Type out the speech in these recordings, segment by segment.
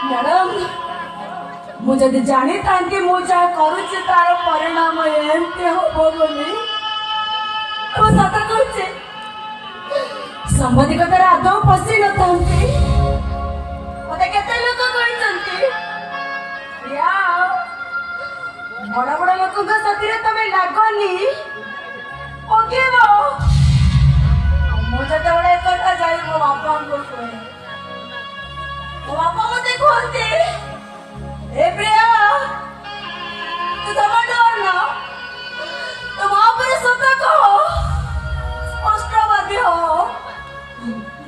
madam मुझे जानी था कि मुझे करुचे तार परिणाम एमती हम बोली तो सत कहूचे संबंधिकतार आदौ पशि न मत केते लोक कहते बड़ बड़ लोक साथी तमें लगनी पकेब मुझे कथा जाए मो बापा को कहे मो बापा मत कहते ए प्रिया तू जमा डर ना तो वहां पर सत कहो स्पष्टवादी हो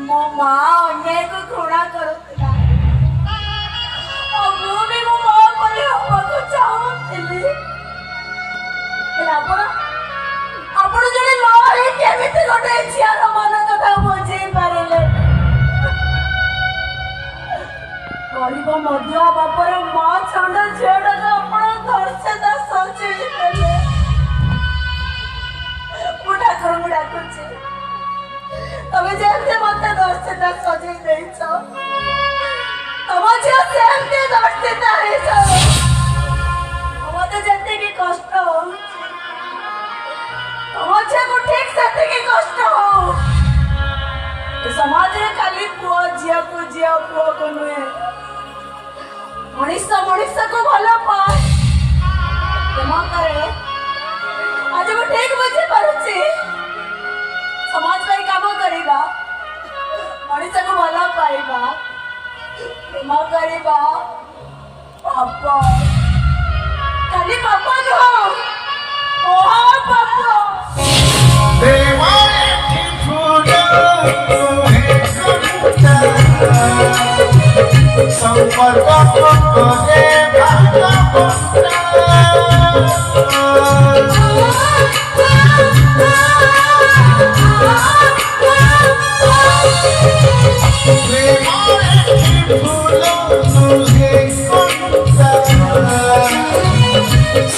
मो माँ अन्याय को घृणा करुला भी मो माँ पर हवाको चाहूली आपण जड़े माँ है केमिति गोटे झीर मन कथा बुझे पारे गरीब मधुआ बापर माँ छंड झीटा तो अपन धरसे सजे मु ठाकुर को डाकुचे तमें जैसे मत धरसे सजे देछ तम झील सेमती धरसे मत जते कि कष्ट हो तम झील को ठीक से कष्ट हो समाज रे खाली पुआ झील को झील पुआ को नुहे मनुष्य मनुष्य को भला पाए क्षमा करे आज मैं ठीक बुझी पारुची समाज पर काम करिबा मनुष्य को भला पाइबा क्षमा करिबा पाप खाली पाप नो ओहा पाप देवाए की फूलो है संपर्क करे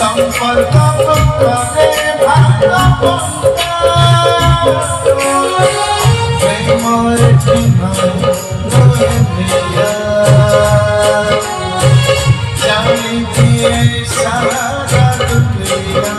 संपर्क करे सारा दुनिया